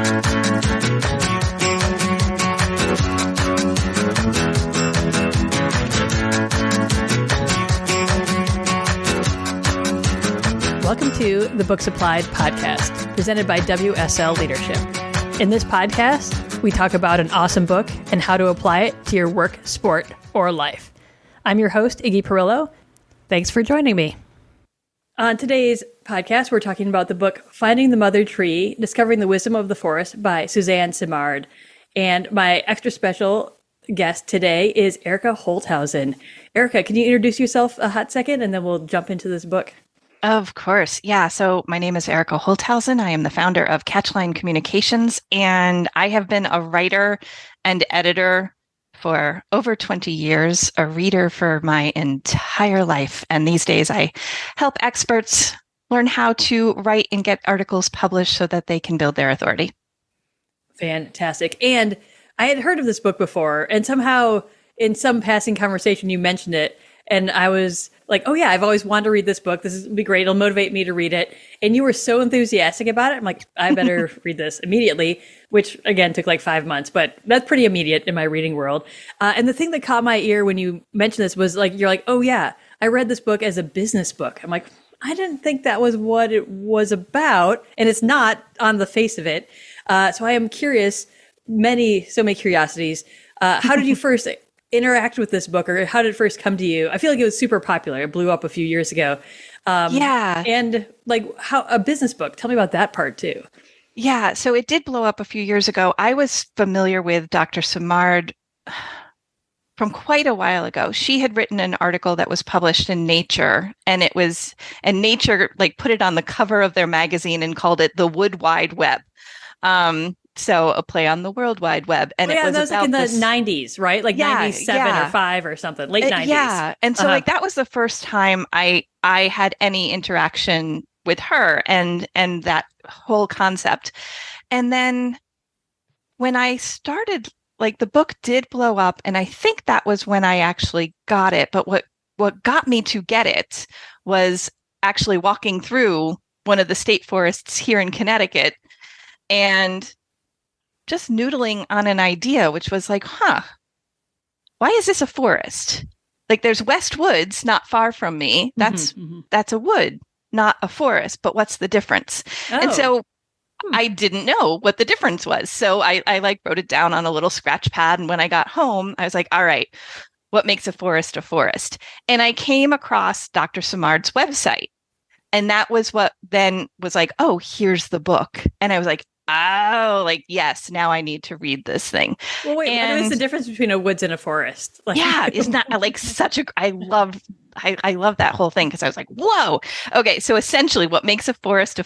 Welcome to the Books Applied podcast, presented by WSL Leadership. In this podcast, we talk about an awesome book and how to apply it to your work, sport, or life. I'm your host, Iggy Perillo. Thanks for joining me. On today's podcast, we're talking about the book Finding the Mother Tree, Discovering the Wisdom of the Forest by Suzanne Simard. And my extra special guest today is Erica Holthausen. Erica, can you introduce yourself a hot second, and then we'll jump into this book? Of course. Yeah. So my name is Erica Holthausen. I am the founder of Catchline Communications, and I have been a writer and editor for over 20 years, a reader for my entire life. And these days I help experts learn how to write and get articles published so that they can build their authority. Fantastic. And I had heard of this book before, and somehow in some passing conversation you mentioned it. And I was like, oh yeah, I've always wanted to read this book. This will be great. It'll motivate me to read it. And you were so enthusiastic about it. I'm like, I better read this immediately, which again took like 5 months, but that's pretty immediate in my reading world. And the thing that caught my ear when you mentioned this was like, you're like, oh yeah, I read this book as a business book. I'm like, I didn't think that was what it was about. And it's not on the face of it. So I am curious, so many curiosities. How did you first interact with this book, or how did it first come to you? I feel like it was super popular. It blew up a few years ago. And like how a business book, tell me about that part too. Yeah. So it did blow up a few years ago. I was familiar with Dr. Simard from quite a while ago. She had written an article that was published in Nature, and Nature like put it on the cover of their magazine and called it the Wood Wide Web. So a play on the World Wide Web. And it was like in the 90s, right? Like 97 or 5 or something, late 90s. Yeah. And so like that was the first time I had any interaction with her and that whole concept. And then when I started, like the book did blow up, and I think that was when I actually got it. But what got me to get it was actually walking through one of the state forests here in Connecticut and just noodling on an idea, which was like, why is this a forest? Like there's West Woods not far from me. That's a wood, not a forest. But what's the difference? Oh. And so I didn't know what the difference was. So I like wrote it down on a little scratch pad. And when I got home, I was like, all right, what makes a forest a forest? And I came across Dr. Simard's website. And that was what then was like, oh, here's the book. And I was like, oh, like, yes, now I need to read this thing. Well, wait, what is the difference between a woods and a forest? Like, yeah, isn't that like I love that whole thing, because I was like, whoa. Okay, so essentially what makes a forest,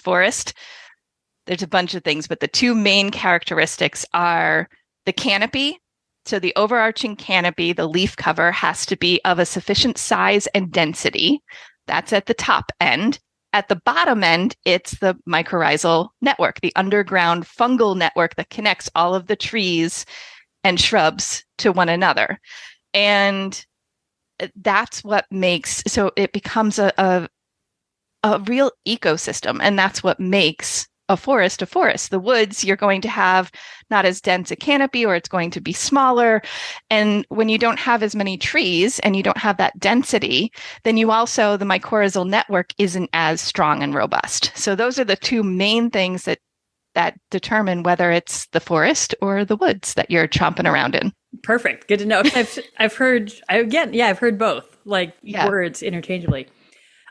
there's a bunch of things, but the two main characteristics are the canopy. So the overarching canopy, the leaf cover, has to be of a sufficient size and density. That's at the top end. At the bottom end, it's the mycorrhizal network, the underground fungal network that connects all of the trees and shrubs to one another. And that's what so it becomes a real ecosystem. And that's what makes a forest. The woods, you're going to have not as dense a canopy, or it's going to be smaller. And when you don't have as many trees and you don't have that density, then the mycorrhizal network isn't as strong and robust. So those are the two main things that determine whether it's the forest or the woods that you're chomping around in. Perfect. Good to know. I've heard both, words interchangeably.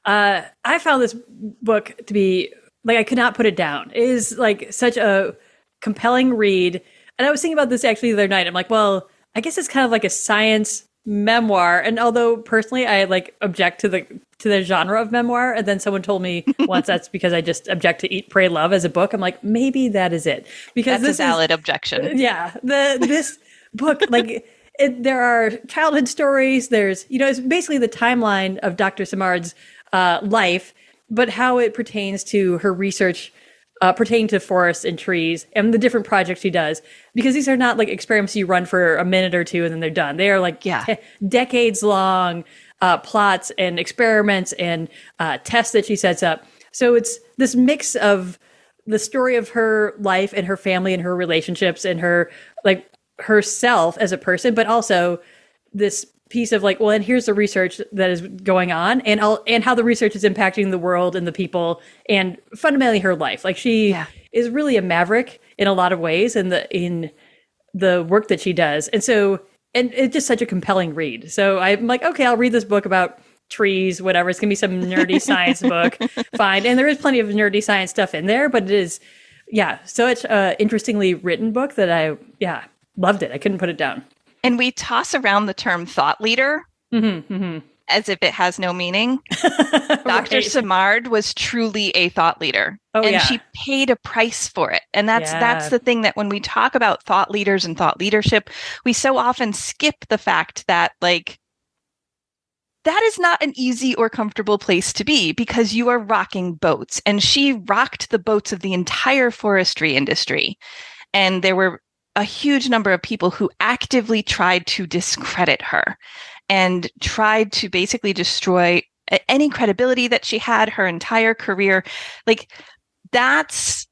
I found this book to be like, I could not put it down. It is like such a compelling read. And I was thinking about this actually the other night. I'm like, well, I guess it's kind of like a science memoir. And although personally I like object to the genre of memoir, and then someone told me once that's because I just object to Eat, Pray, Love as a book. I'm like, maybe that is it. Because that's a valid objection. Yeah. This book, there are childhood stories. There's, it's basically the timeline of Dr. Simard's life, but how it pertains to her research pertaining to forests and trees and the different projects she does. Because these are not like experiments you run for a minute or two and then they're done. They are like decades long plots and experiments and tests that she sets up. So it's this mix of the story of her life and her family and her relationships and her like herself as a person, but also this piece of like, well, and here's the research that is going on, and how the research is impacting the world and the people, and fundamentally her life. Like she is really a maverick in a lot of ways in the work that she does, and it's just such a compelling read. So I'm like, okay, I'll read this book about trees, whatever. It's gonna be some nerdy science book, fine. And there is plenty of nerdy science stuff in there, but it is, so it's an interestingly written book that I loved it. I couldn't put it down. And we toss around the term thought leader as if it has no meaning. Dr. Simard was truly a thought leader. And she paid a price for it. And that's the thing, that when we talk about thought leaders and thought leadership, we so often skip the fact that like that is not an easy or comfortable place to be, because you are rocking boats. And she rocked the boats of the entire forestry industry. And there were a huge number of people who actively tried to discredit her and tried to basically destroy any credibility that she had her entire career. Like, that's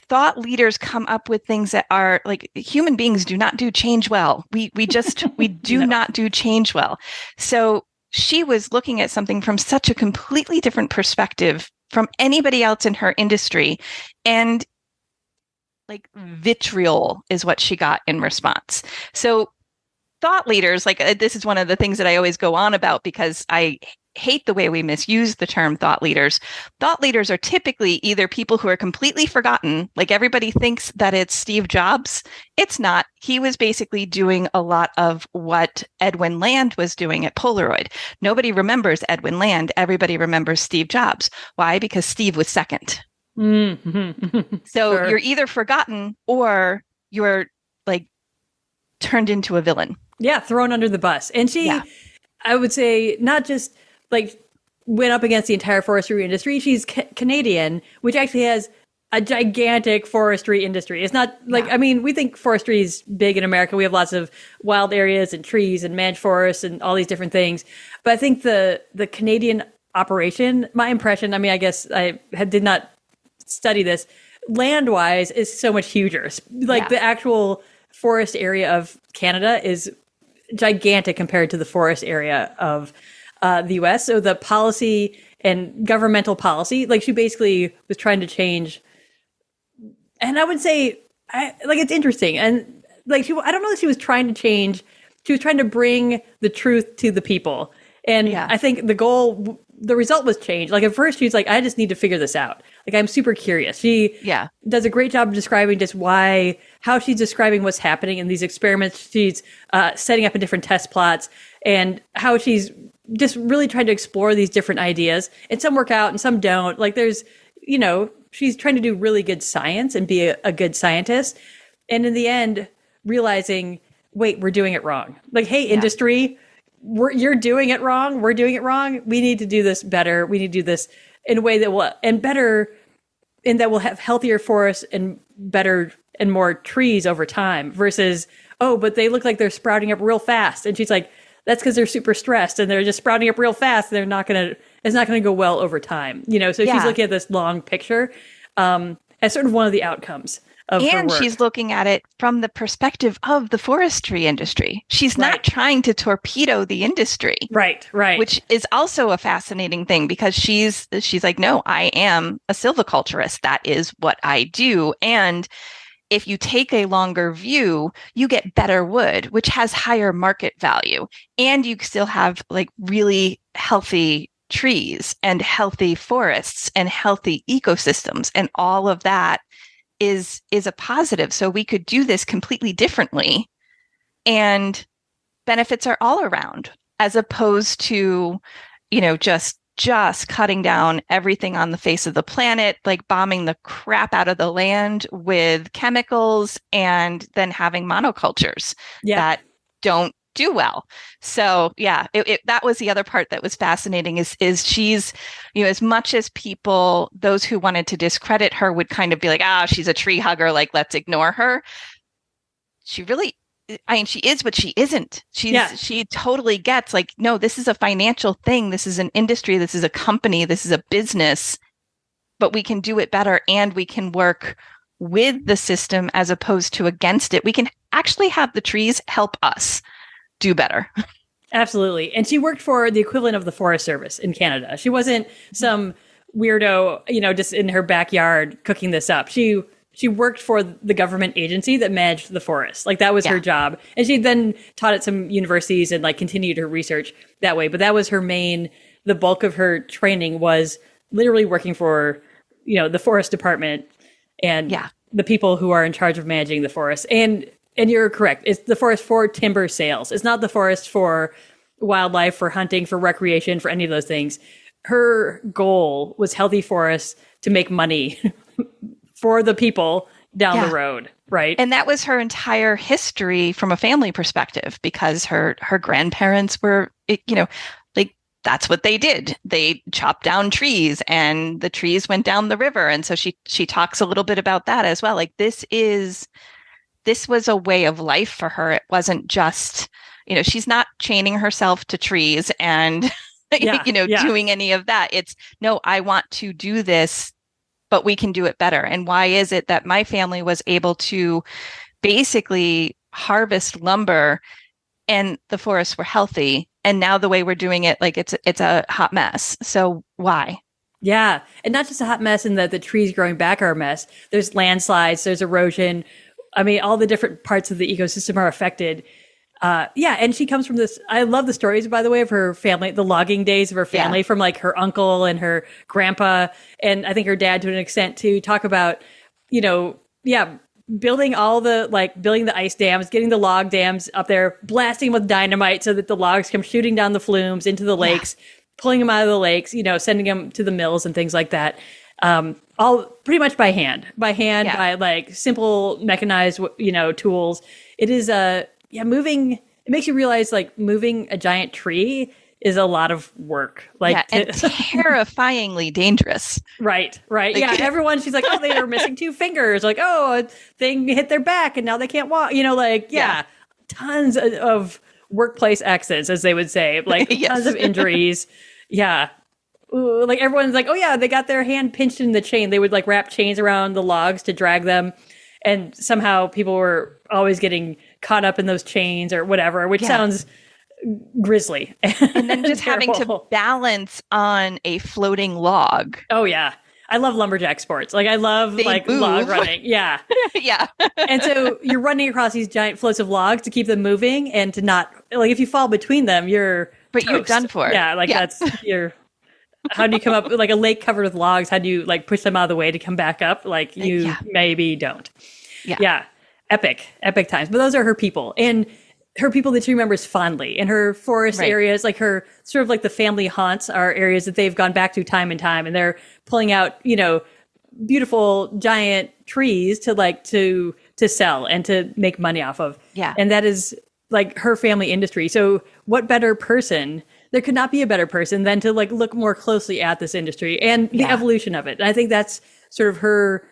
thought leaders come up with things that are like, human beings do not do change well. We do not do change well. So she was looking at something from such a completely different perspective from anybody else in her industry. And like vitriol is what she got in response. So thought leaders, like this is one of the things that I always go on about, because I hate the way we misuse the term thought leaders. Thought leaders are typically either people who are completely forgotten, like everybody thinks that it's Steve Jobs. It's not. He was basically doing a lot of what Edwin Land was doing at Polaroid. Nobody remembers Edwin Land. Everybody remembers Steve Jobs. Why? Because Steve was second. Mm-hmm. So you're either forgotten or you're like turned into a villain. Yeah, thrown under the bus. And she, I would say, not just like went up against the entire forestry industry. She's Canadian, which actually has a gigantic forestry industry. It's not like, I mean, we think forestry is big in America. We have lots of wild areas and trees and managed forests and all these different things. But I think the Canadian operation, my impression, I mean, I guess I did not study this, land-wise is so much huger. Like the actual forest area of Canada is gigantic compared to the forest area of the US. So the policy and governmental policy, like she basically was trying to change. And I would say, it's interesting. And like, I don't know if she was trying to change. She was trying to bring the truth to the people. And I think the result was change. Like at first she was like, I just need to figure this out. Like, I'm super curious. She does a great job of describing just how she's describing what's happening in these experiments. She's setting up in different test plots, and how she's just really trying to explore these different ideas. And some work out and some don't. Like there's, she's trying to do really good science and be a good scientist. And in the end, realizing, wait, we're doing it wrong. Like, hey, industry, you're doing it wrong. We're doing it wrong. We need to do this better. We need to do this in a way that will, and better, in that will have healthier forests and better and more trees over time, versus, oh, but they look like they're sprouting up real fast. And she's like, that's because they're super stressed and they're just sprouting up real fast. It's not going to go well over time. So she's looking at this long picture as sort of one of the outcomes of her work. And she's looking at it from the perspective of the forestry industry. She's not trying to torpedo the industry. Right. Which is also a fascinating thing, because she's like, no, I am a silviculturist. That is what I do. And if you take a longer view, you get better wood, which has higher market value. And you still have like really healthy trees and healthy forests and healthy ecosystems. And all of that is a positive. So we could do this completely differently, and benefits are all around, as opposed to, just cutting down everything on the face of the planet, like bombing the crap out of the land with chemicals, and then having monocultures that don't do well. So that was the other part that was fascinating, is she's, as much as people, those who wanted to discredit her would kind of be like, she's a tree hugger, like, let's ignore her. She really, she is, but she isn't. She totally gets like, no, this is a financial thing. This is an industry. This is a company. This is a business. but we can do it better, and we can work with the system as opposed to against it. We can actually have the trees help us do better. Absolutely. And she worked for the equivalent of the Forest Service in Canada. She wasn't some weirdo, just in her backyard cooking this up. She worked for the government agency that managed the forest. Like that was her job. And she then taught at some universities and like continued her research that way. But that was the bulk of her training was literally working for, the forest department and the people who are in charge of managing the forest. And you're correct. It's the forest for timber sales. It's not the forest for wildlife, for hunting, for recreation, for any of those things. Her goal was healthy forests to make money for the people down the road, right? And that was her entire history from a family perspective, because her grandparents were, like that's what they did. They chopped down trees, and the trees went down the river. And so she talks a little bit about that as well. Like this was a way of life for her. It wasn't just, she's not chaining herself to trees and, doing any of that. It's no, I want to do this, but we can do it better. And why is it that my family was able to basically harvest lumber and the forests were healthy? And now the way we're doing it, like it's a hot mess. So why? Yeah. And not just a hot mess in that the trees growing back are a mess. There's landslides, there's erosion. I mean, all the different parts of the ecosystem are affected. And she comes from this. I love the stories, by the way, of her family, the logging days of her family, from like her uncle and her grandpa, and I think her dad to an extent, to talk about, building building the ice dams, getting the log dams up there, blasting with dynamite so that the logs come shooting down the flumes into the lakes, pulling them out of the lakes, sending them to the mills and things like that. All pretty much by hand, by like simple mechanized, tools. It is moving. It makes you realize like moving a giant tree is a lot of work. Like and terrifyingly dangerous. Right. Everyone, she's like, oh, they are missing two fingers. Like, oh, a thing hit their back and now they can't walk. Tons of workplace accidents, as they would say, like tons of injuries. Yeah. Ooh, like everyone's like, oh yeah, they got their hand pinched in the chain. They would like wrap chains around the logs to drag them. And somehow people were always getting caught up in those chains or whatever, which sounds grisly. And then just having to balance on a floating log. Oh yeah. I love lumberjack sports. Like I love log running. Yeah. Yeah. And so you're running across these giant floats of logs to keep them moving and to not, like if you fall between them, you're done for. Yeah. That's how do you come up like a lake covered with logs? How do you like push them out of the way to come back up? Like you maybe don't. Yeah. Epic times. But those are her people, and her people that she remembers fondly. And her forest areas, like her sort of like the family haunts, are areas that they've gone back to time and time. And they're pulling out, beautiful giant trees to sell and to make money off of. Yeah. And that is like her family industry. So what better person? There could not be a better person than to like look more closely at this industry and the evolution of it. And I think that's sort of her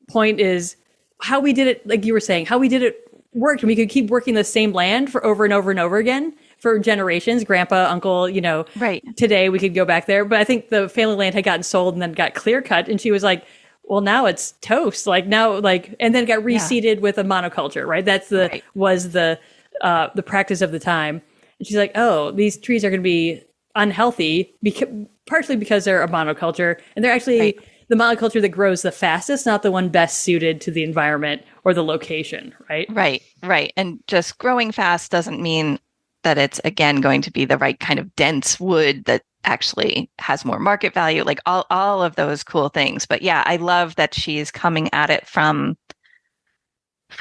point, is how we did it. Like you were saying, how we did it worked. And we could keep working the same land for over and over and over again for generations, grandpa, uncle, today we could go back there. But I think the family land had gotten sold and then got clear cut. And she was like, well, now it's toast. Like now, and then got reseeded with a monoculture, right? That's was the practice of the time. And she's like, oh, these trees are going to be unhealthy, partially because they're a monoculture. And they're actually the monoculture that grows the fastest, not the one best suited to the environment or the location, right? Right. And just growing fast doesn't mean that it's, again, going to be the right kind of dense wood that actually has more market value, like all of those cool things. But yeah, I love that she's coming at it from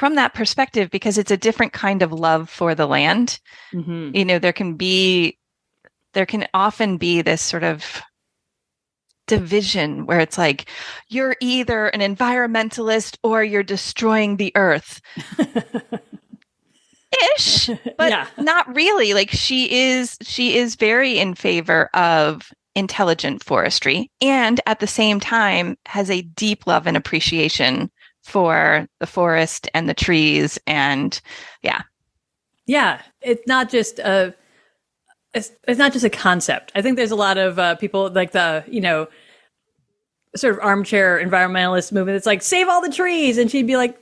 that perspective, because it's a different kind of love for the land. Mm-hmm. There can often be this sort of division where it's like, you're either an environmentalist or you're destroying the earth. Ish, but not really. Like she is very in favor of intelligent forestry, and at the same time has a deep love and appreciation for the forest and the trees. And it's not just it's not just a concept. I think there's a lot of people like sort of armchair environmentalist movement that's like, save all the trees. And she'd be like,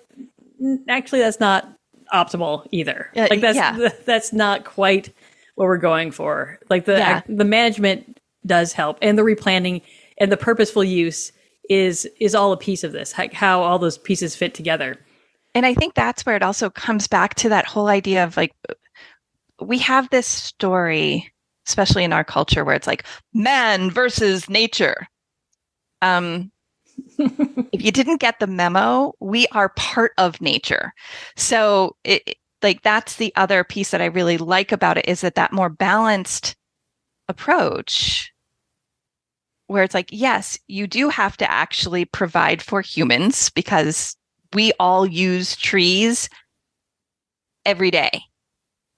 actually, that's not optimal either. Like that's not quite what we're going for. Like the management does help, and the replanting and the purposeful use is all a piece of this, how all those pieces fit together. And I think that's where it also comes back to that whole idea of like, we have this story, especially in our culture, where it's like man versus nature. If you didn't get the memo, we are part of nature. So that's the other piece that I really like about it, is that more balanced approach where it's like, yes, you do have to actually provide for humans because we all use trees every day.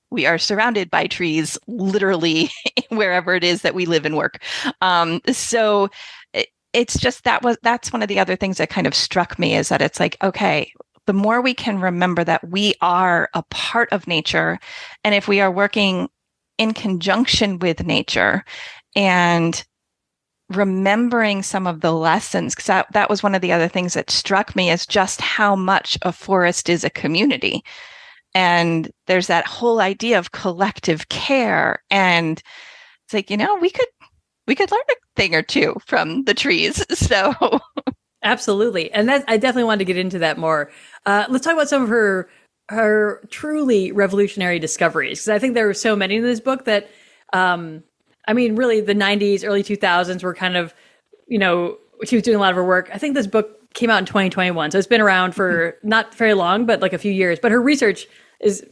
We are surrounded by trees literally wherever it is that we live and work. So it's just that's one of the other things that kind of struck me, is that it's like, okay, the more we can remember that we are a part of nature, and if we are working in conjunction with nature and remembering some of the lessons, because that was one of the other things that struck me, is just how much a forest is a community. And there's that whole idea of collective care. And it's like, we could learn a thing or two from the trees. So absolutely. And I definitely wanted to get into that more. Let's talk about some of her truly revolutionary discoveries, because I think there were so many in this book that, really the 90s, early 2000s were kind of, she was doing a lot of her work. I think this book came out in 2021. So it's been around for not very long, but like a few years. But her research is,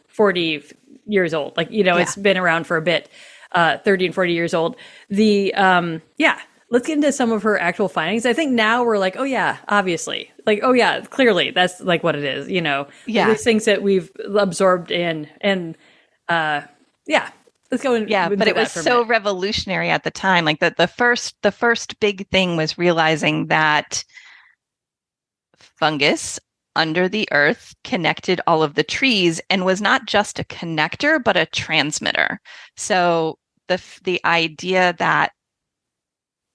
40 years old. Like, it's been around for a bit, 30 and 40 years old. Let's get into some of her actual findings. I think now we're like, oh yeah, obviously. Like, oh yeah, clearly that's like what it is, these things that we've absorbed in. And let's go in. Yeah, but it was so revolutionary at the time. Like the first big thing was realizing that fungus under the earth connected all of the trees and was not just a connector, but a transmitter. So the idea that,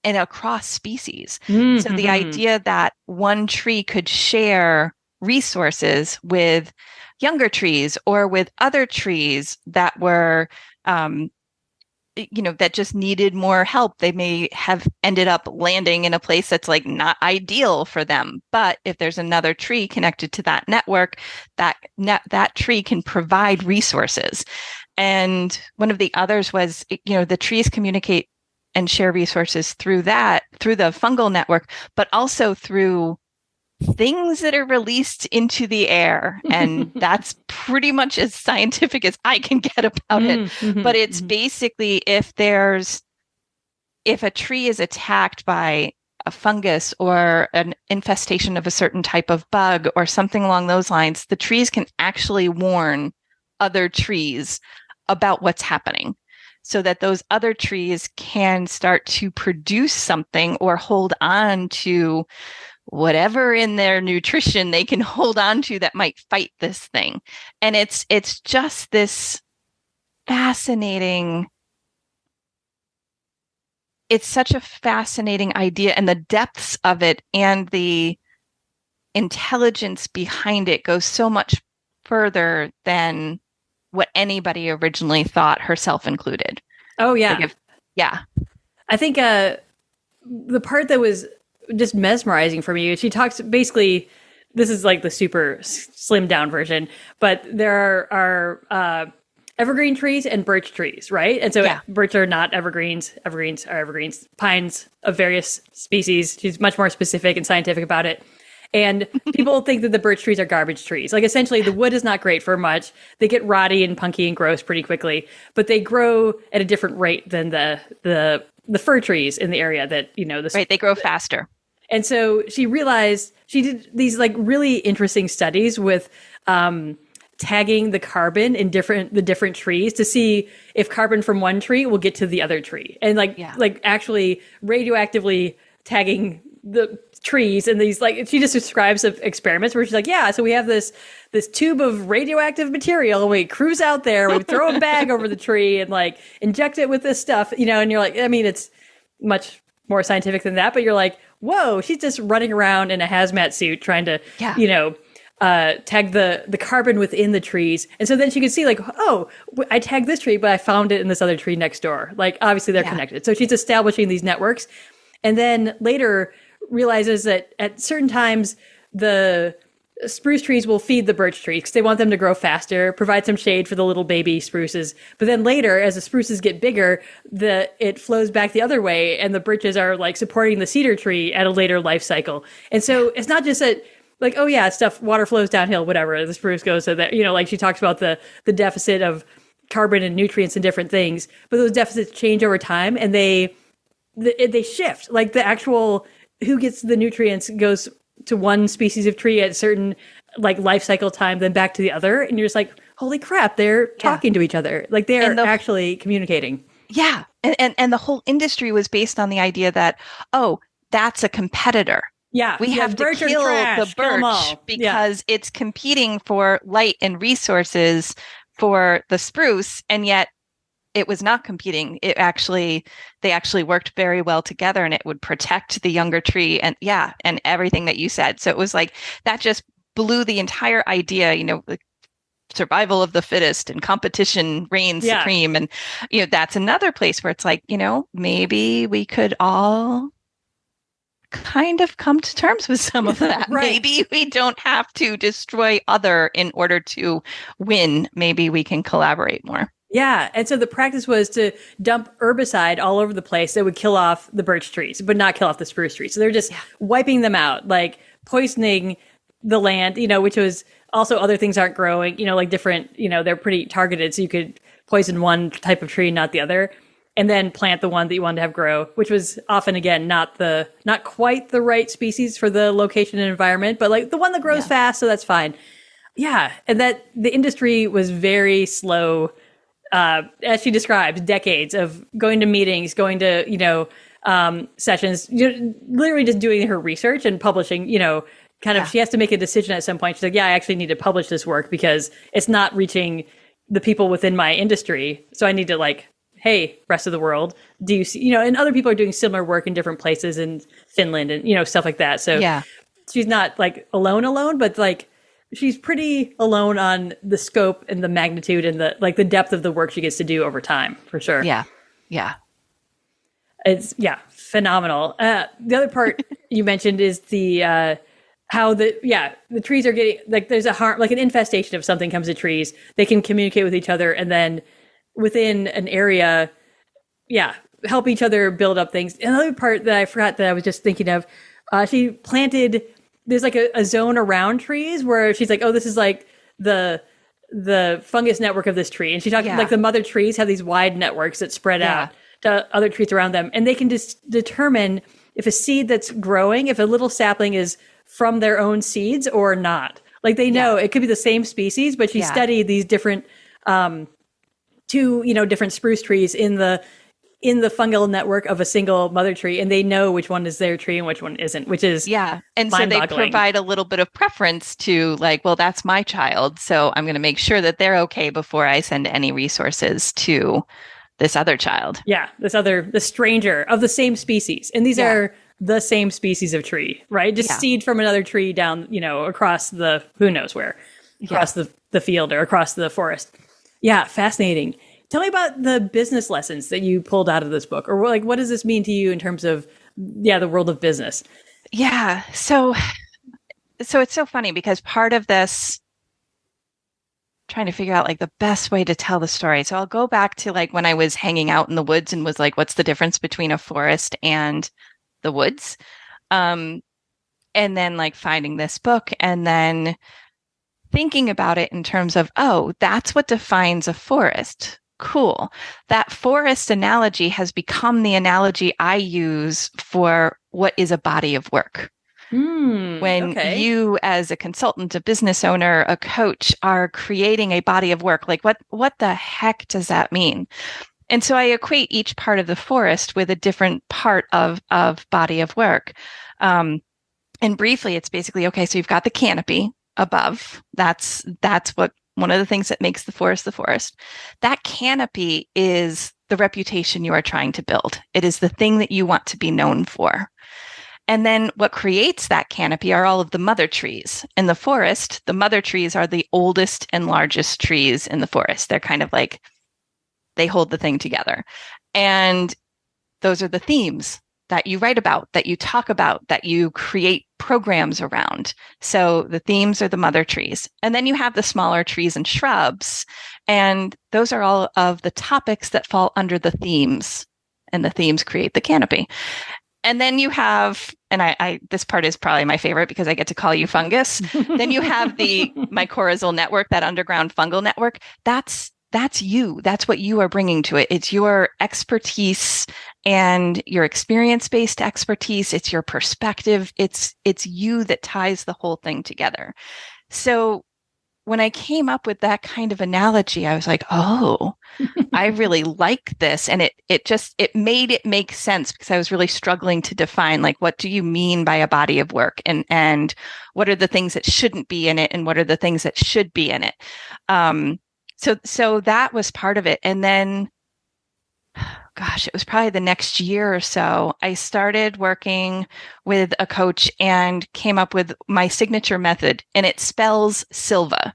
and across species. Mm-hmm. So the idea that one tree could share resources with younger trees or with other trees that were, that just needed more help. They may have ended up landing in a place that's like not ideal for them. But if there's another tree connected to that network, that tree can provide resources. And one of the others was, the trees communicate and share resources through the fungal network, but also through things that are released into the air. And that's pretty much as scientific as I can get about it. Mm-hmm, but it's basically if a tree is attacked by a fungus or an infestation of a certain type of bug or something along those lines, the trees can actually warn other trees about what's happening, so that those other trees can start to produce something or hold on to whatever in their nutrition they can hold on to that might fight this thing. And it's just this fascinating, it's such a fascinating idea, and the depths of it and the intelligence behind it goes so much further than what anybody originally thought, herself included. Oh, yeah. Yeah. I think the part that was just mesmerizing for me, she talks, basically, this is like the super slimmed down version, but there are evergreen trees and birch trees, right? And so birch are not evergreens. Evergreens are evergreens. Pines of various species. She's much more specific and scientific about it. And people think that the birch trees are garbage trees. Like, essentially, the wood is not great for much. They get rotty and punky and gross pretty quickly, but they grow at a different rate than the fir trees in the area that, right, they grow faster. And so she realized, she did these like really interesting studies with tagging the carbon in the different trees to see if carbon from one tree will get to the other tree, and like actually radioactively tagging the trees. And these, like, she just describes of experiments where she's like, so we have this tube of radioactive material, and we cruise out there, we throw a bag over the tree and like inject it with this stuff, and you're like, I mean, it's much more scientific than that, but you're like, whoa, she's just running around in a hazmat suit trying to, Yeah. tag the carbon within the trees. And so then she could see like, oh, I tagged this tree, but I found it in this other tree next door. Like, obviously they're connected. So she's establishing these networks. And then later realizes that at certain times, the spruce trees will feed the birch trees because they want them to grow faster, provide some shade for the little baby spruces. But then later, as the spruces get bigger, it flows back the other way, and the birches are like supporting the cedar tree at a later life cycle. And so it's not just that, like, oh yeah, water flows downhill, whatever. The spruce goes so that, like she talks about the deficit of carbon and nutrients and different things, but those deficits change over time, and they shift. Like the actual who gets the nutrients goes to one species of tree at a certain like life cycle time, then back to the other. And you're just like, holy crap, they're talking to each other. Like they're actually communicating. Yeah. And the whole industry was based on the idea that, oh, that's a competitor. Yeah. We have to kill the birch because it's competing for light and resources for the spruce. And yet it was not competing. They actually worked very well together, and it would protect the younger tree and everything that you said. So it was like, that just blew the entire idea, the survival of the fittest and competition reigns supreme. And, that's another place where it's like, maybe we could all kind of come to terms with some of that. Right. Maybe we don't have to destroy other in order to win. Maybe we can collaborate more. Yeah. And so the practice was to dump herbicide all over the place that would kill off the birch trees, but not kill off the spruce trees. So they're just wiping them out, like poisoning the land, which was also other things aren't growing, like different, they're pretty targeted. So you could poison one type of tree, not the other, and then plant the one that you wanted to have grow, which was often, again, not quite the right species for the location and environment, but like the one that grows fast. So that's fine. Yeah. And that the industry was very slow. As she described, decades of going to meetings, going to, sessions, literally just doing her research and publishing, she has to make a decision at some point. She's like, I actually need to publish this work because it's not reaching the people within my industry. So I need to like, hey, rest of the world, do you see, and other people are doing similar work in different places in Finland and, stuff like that. So she's not like alone, but like, she's pretty alone on the scope and the magnitude and the depth of the work she gets to do over time, for sure. Yeah. Yeah. It's phenomenal. The other part you mentioned is the how the trees are getting like there's a harm, like an infestation of something comes to trees. They can communicate with each other, and then within an area, help each other build up things. Another part that I forgot that I was just thinking of, she planted. There's like a zone around trees where she's like, oh, this is like the fungus network of this tree. And she talked like the mother trees have these wide networks that spread out to other trees around them. And they can just determine if a seed that's growing, if a little sapling is from their own seeds or not. Like they know it could be the same species, but she studied these different, different spruce trees in the fungal network of a single mother tree, and they know which one is their tree and which one isn't, which is and so they provide a little bit of preference to like, well, that's my child, so I'm going to make sure that they're okay before I send any resources to this other child. The stranger of the same species, and these are the same species of tree, right? Just seed from another tree down, across the who knows where, across the field or across the forest. Yeah, fascinating. Tell me about the business lessons that you pulled out of this book, or like, what does this mean to you in terms of, the world of business? Yeah. So it's so funny because part of this, trying to figure out like the best way to tell the story. So I'll go back to like when I was hanging out in the woods and was like, what's the difference between a forest and the woods? And then like finding this book and then thinking about it in terms of, oh, that's what defines a forest. Cool. That forest analogy has become the analogy I use for what is a body of work. When you, as a consultant, a business owner, a coach, are creating a body of work, like what the heck does that mean? And so I equate each part of the forest with a different part of body of work. And briefly, it's basically, okay, so you've got the canopy above. That's what one of the things that makes the forest the forest. That canopy is the reputation you are trying to build. It is the thing that you want to be known for. And then what creates that canopy are all of the mother trees. In the forest, the mother trees are the oldest and largest trees in the forest. They're kind of like, they hold the thing together. And those are the themes that you write about, that you talk about, that you create programs around. So the themes are the mother trees. And then you have the smaller trees and shrubs. And those are all of the topics that fall under the themes. And the themes create the canopy. And then you have, and I this part is probably my favorite because I get to call you fungus. Then you have the mycorrhizal network, that underground fungal network. That's you. That's what you are bringing to it. It's your expertise and your experience-based expertise. It's your perspective. It's you that ties the whole thing together. So when I came up with that kind of analogy, I was like, oh, I really like this. And it made it make sense, because I was really struggling to define, like, what do you mean by a body of work, and what are the things that shouldn't be in it, and what are the things that should be in it. So that was part of it. And then, gosh, it was probably the next year or so, I started working with a coach and came up with my signature method, and it spells Silva.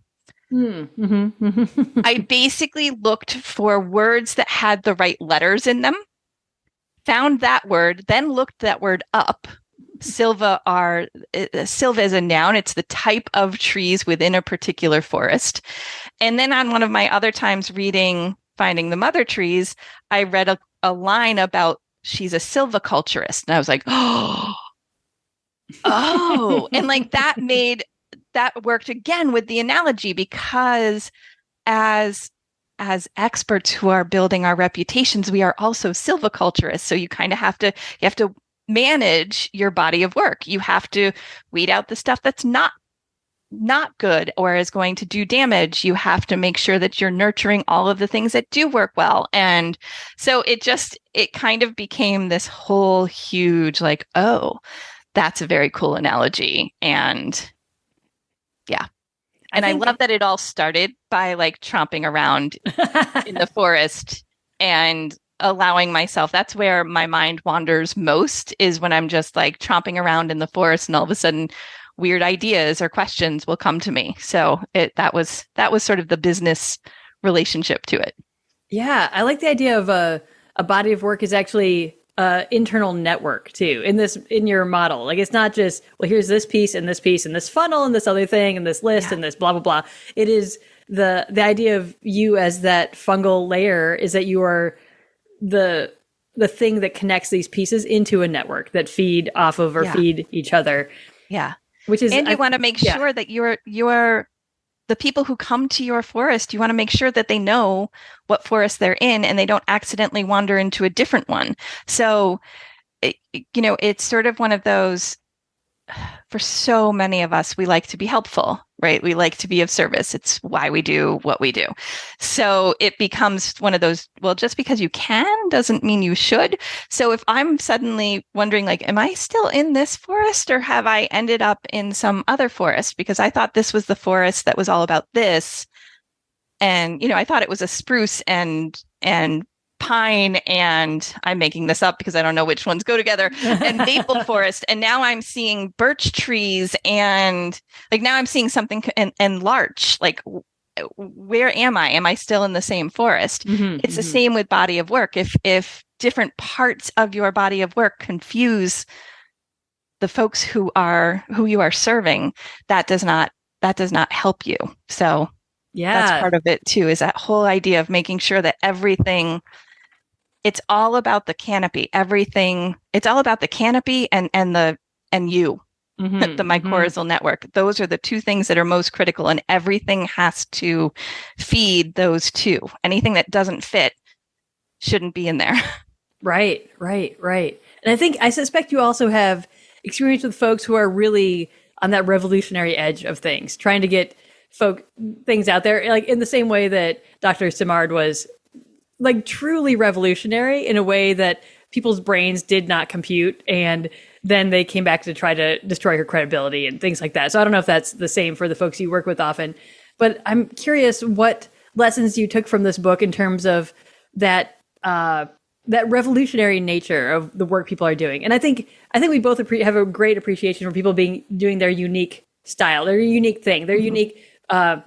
I basically looked for words that had the right letters in them, found that word, then looked that word up. Silva is a noun. It's the type of trees within a particular forest. And then on one of my other times reading Finding the Mother Trees, I read a line about she's a silviculturist. And I was like, oh, and like that worked again with the analogy, because as experts who are building our reputations, we are also silviculturists. So you kind of have to manage your body of work. You have to weed out the stuff that's not good or is going to do damage. You have to make sure that you're nurturing all of the things that do work well. And so it kind of became this whole huge, like, oh, that's a very cool analogy. And yeah. And I love that it all started by like tromping around in the forest and allowing myself. That's where my mind wanders most, is when I'm just like tromping around in the forest, and all of a sudden weird ideas or questions will come to me. So that was sort of the business relationship to it. Yeah, I like the idea of a body of work is actually internal network too in your model. Like, it's not just, well, here's this piece and this piece and this funnel and this other thing and this list and this blah blah blah. It is the idea of you as that fungal layer, is that you are the thing that connects these pieces into a network that feed off of or feed each other. Yeah. Which is, and you want to make sure that you're the people who come to your forest, you want to make sure that they know what forest they're in and they don't accidentally wander into a different one. So, it's sort of one of those, for so many of us, we like to be helpful, right? We like to be of service. It's why we do what we do. So it becomes one of those, well, just because you can doesn't mean you should. So if I'm suddenly wondering, like, am I still in this forest, or have I ended up in some other forest? Because I thought this was the forest that was all about this. And, I thought it was a spruce and pine, and I'm making this up because I don't know which ones go together, and maple forest. And now I'm seeing birch trees, and like now I'm seeing something and larch. Like, where am I? Am I still in the same forest? It's the same with body of work. If different parts of your body of work confuse the folks who you are serving, that does not help you. So that's part of it too, is that whole idea of making sure that everything, it's all about the canopy. It's all about the canopy and you, the mycorrhizal network. Those are the two things that are most critical, and everything has to feed those two. Anything that doesn't fit shouldn't be in there. Right. And I suspect you also have experience with folks who are really on that revolutionary edge of things, trying to get things out there, like in the same way that Dr. Simard was like truly revolutionary in a way that people's brains did not compute. And then they came back to try to destroy her credibility and things like that. So I don't know if that's the same for the folks you work with often, but I'm curious what lessons you took from this book in terms of that that revolutionary nature of the work people are doing. And I think we both have a great appreciation for people doing their unique style, their unique thing, their unique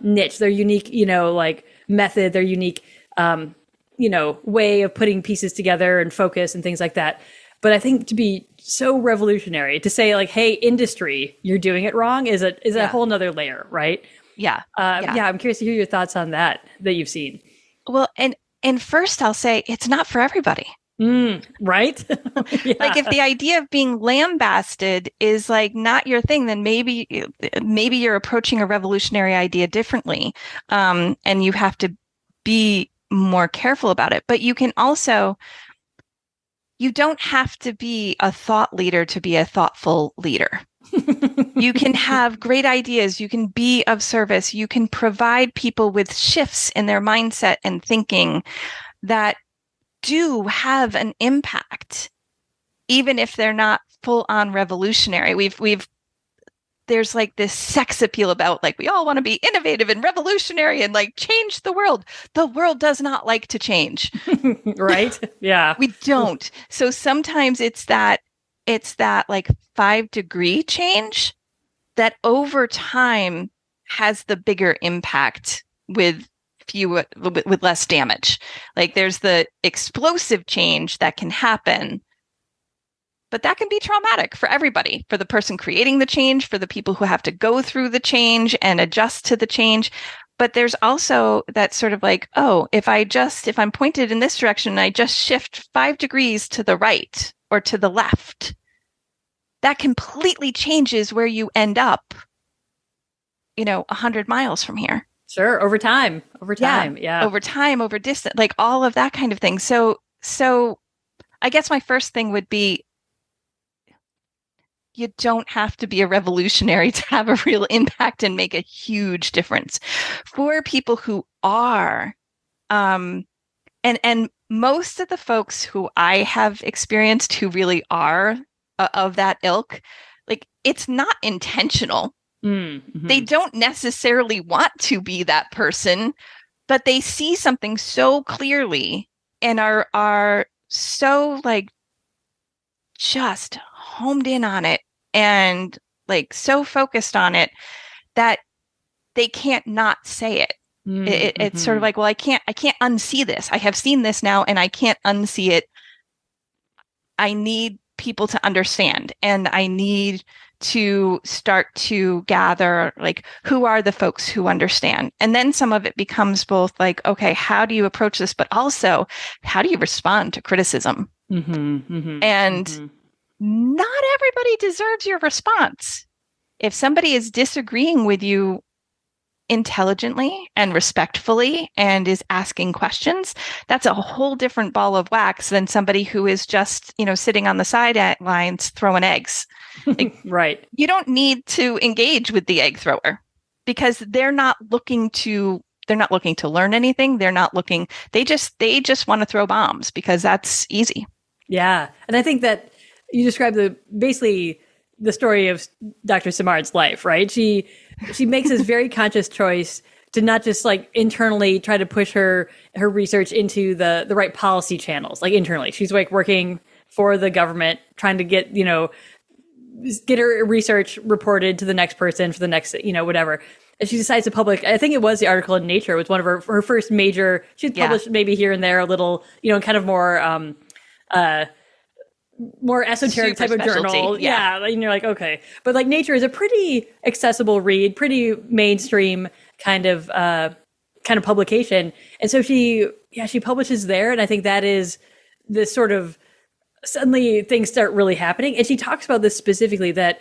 niche, their unique, like method, their unique, way of putting pieces together and focus and things like that. But I think to be so revolutionary, to say like, hey, industry, you're doing it wrong is a whole nother layer, right? Yeah. I'm curious to hear your thoughts on that you've seen. Well, and first I'll say it's not for everybody. Right? Yeah. Like if the idea of being lambasted is like not your thing, then maybe you're approaching a revolutionary idea differently. And you have to be more careful about it. But you don't have to be a thought leader to be a thoughtful leader. You can have great ideas. You can be of service. You can provide people with shifts in their mindset and thinking that do have an impact, even if they're not full on revolutionary. There's like this sex appeal about like, we all want to be innovative and revolutionary and like change the world. The world does not like to change. Right? Yeah. We don't. So sometimes it's that like 5-degree change that over time has the bigger impact with less damage. Like there's the explosive change that can happen, but that can be traumatic for everybody, for the person creating the change, for the people who have to go through the change and adjust to the change. But there's also that sort of like, oh, if I'm pointed in this direction and I just shift 5 degrees to the right or to the left, that completely changes where you end up, 100 miles from here. Sure. Over time. Yeah. Over time, over distance, like all of that kind of thing. So I guess my first thing would be, you don't have to be a revolutionary to have a real impact and make a huge difference. For people who are, and most of the folks who I have experienced who really are of that ilk, like it's not intentional. Mm-hmm. They don't necessarily want to be that person, but they see something so clearly and are so like just homed in on it and like so focused on it that they can't not say it. Mm-hmm. It's sort of like, well, I can't unsee this. I have seen this now and I can't unsee it. I need people to understand, and I need to start to gather like, who are the folks who understand? And then some of it becomes both like, okay, how do you approach this? But also, how do you respond to criticism? Mm-hmm, mm-hmm, and mm-hmm. Not everybody deserves your response. If somebody is disagreeing with you intelligently and respectfully and is asking questions, that's a whole different ball of wax than somebody who is just, sitting on the sidelines throwing eggs. Like, right. You don't need to engage with the egg thrower because they're not looking to learn anything. They just want to throw bombs because that's easy. Yeah. And I think that you described basically the story of Dr. Simard's life, right? She makes this very conscious choice to not just like internally try to push her research into the right policy channels, like internally. She's like working for the government, trying to get her research reported to the next person for the next, whatever. And she decides to publish, I think it was the article in Nature, was one of her first major, she's published maybe here and there a little, kind of more esoteric Super type of journal. Yeah. And you're like, okay. But like Nature is a pretty accessible read, pretty mainstream kind of publication. And so she publishes there. And I think that is this sort of, suddenly things start really happening. And she talks about this specifically that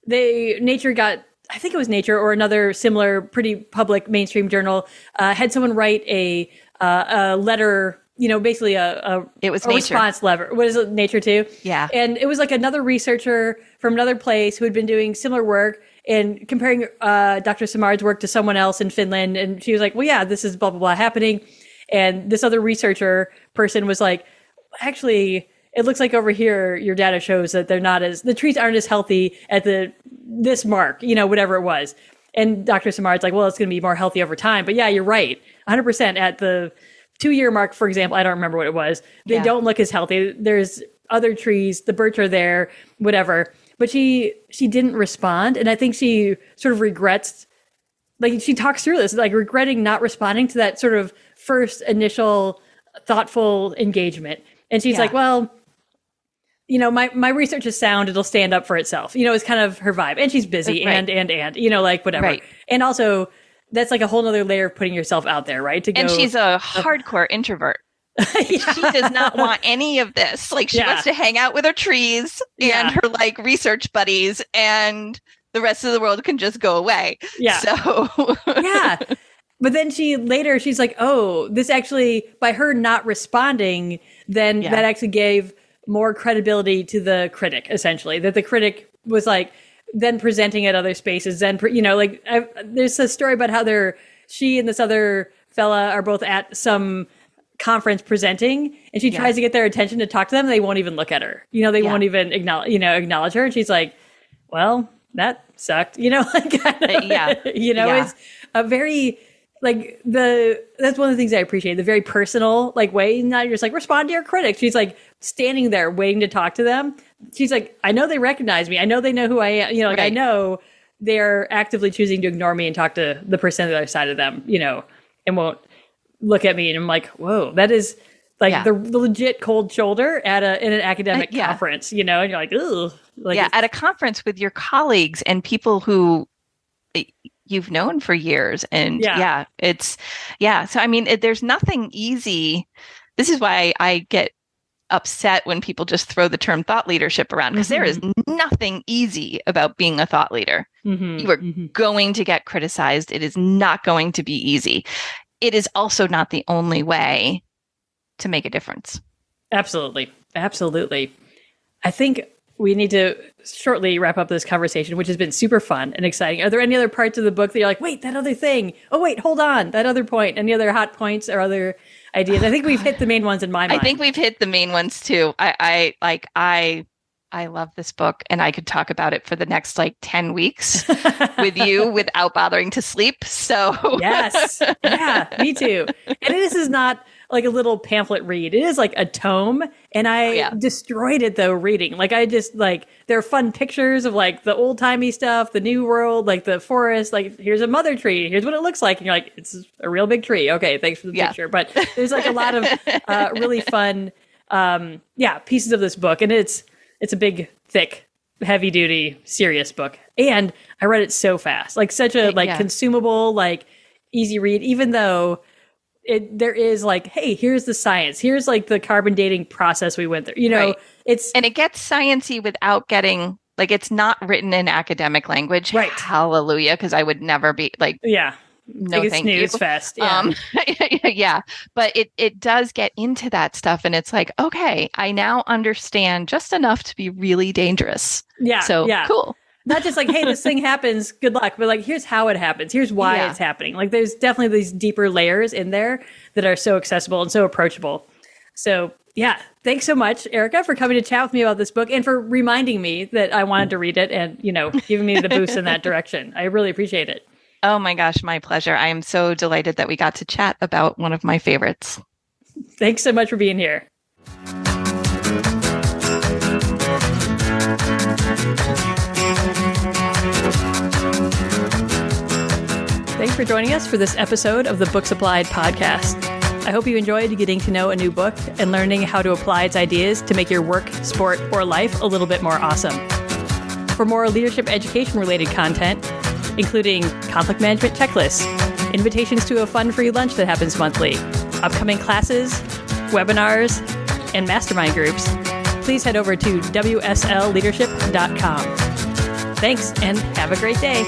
Nature got, I think it was Nature or another similar pretty public mainstream journal, had someone write a letter, basically it was a response letter. What is it, Nature too? Yeah. And it was like another researcher from another place who had been doing similar work and comparing Dr. Simard's work to someone else in Finland. And she was like, well, yeah, this is blah, blah, blah happening. And this other researcher person was like, actually, it looks like over here, your data shows that the trees aren't as healthy at this mark, whatever it was. And Dr. Simard's like, well, it's going to be more healthy over time. But yeah, you're right. 100% at the 2-year mark, for example, I don't remember what it was. They don't look as healthy. There's other trees, the birch are there, whatever. But she didn't respond. And I think she sort of regrets, like she talks through this, like regretting not responding to that sort of first initial thoughtful engagement. And she's like, well, you know, my research is sound. It'll stand up for itself. You know, it's kind of her vibe. And she's busy and, you know, like whatever. Right. And also that's like a whole nother layer of putting yourself out there, right? And she's a hardcore introvert. She does not want any of this. Like she wants to hang out with her trees and her like research buddies, and the rest of the world can just go away. Yeah. So But then she's like, oh, this actually, by her not responding, then that actually gave more credibility to the critic, essentially. That the critic was like then presenting at other spaces. Then, you know, like there's a story about how she and this other fella are both at some conference presenting, and she tries to get their attention to talk to them. And they won't even look at her. You know, they won't even acknowledge her. And she's like, well, that sucked. You know, like, you know, it's a very, like that's one of the things I appreciate, the very personal like way. Not you're just like respond to your critics. She's like standing there waiting to talk to them. She's like, I know they recognize me. I know they know who I am. You know, like I know they're actively choosing to ignore me and talk to the person on the other side of them, you know, and won't look at me. And I'm like, whoa, that is like the legit cold shoulder in an academic conference, you know, and you're like, ugh. Like at a conference with your colleagues and people who you've known for years. And so I mean, there's nothing easy. This is why I get upset when people just throw the term thought leadership around, because there is nothing easy about being a thought leader. You are going to get criticized. It is not going to be easy. It is also not the only way to make a difference. Absolutely. Absolutely. I think we need to shortly wrap up this conversation, which has been super fun and exciting. Are there any other parts of the book that you're like, wait, that other thing? Oh, wait, hold on. That other point. Any other hot points or other ideas? I think we've hit the main ones in my mind. I think we've hit the main ones too. I love this book, and I could talk about it for the next like 10 weeks with you without bothering to sleep. So yes. Yeah, me too. And this is not like a little pamphlet read. It is like a tome, and I destroyed it though reading. Like I just like, there are fun pictures of like the old timey stuff, the new world, like the forest, like here's a mother tree. Here's what it looks like. And you're like, it's a real big tree. Okay. Thanks for the picture. But there's like a lot of really fun, pieces of this book. And it's a big, thick, heavy duty, serious book. And I read it so fast, like such a consumable, like easy read, even though there is like, hey, here's the science. Here's like the carbon dating process we went through. You know, and it gets sciencey without getting like, it's not written in academic language. Right. Hallelujah. Because I would never be like, no, it's thank snooze you. Fest. But it does get into that stuff, and it's like, okay, I now understand just enough to be really dangerous. Yeah. So cool. Not just like, hey, this thing happens, good luck, but like, here's how it happens. Here's why it's happening. Like, there's definitely these deeper layers in there that are so accessible and so approachable. So yeah, thanks so much, Erica, for coming to chat with me about this book and for reminding me that I wanted to read it and, you know, giving me the boost in that direction. I really appreciate it. Oh my gosh, my pleasure. I am so delighted that we got to chat about one of my favorites. Thanks so much for being here. Thanks for joining us for this episode of the Books Applied podcast. I hope you enjoyed getting to know a new book and learning how to apply its ideas to make your work, sport, or life a little bit more awesome. For more leadership education related content, including conflict management checklists, invitations to a fun free lunch that happens monthly, upcoming classes, webinars, and mastermind groups, please head over to wslleadership.com. Thanks, and have a great day.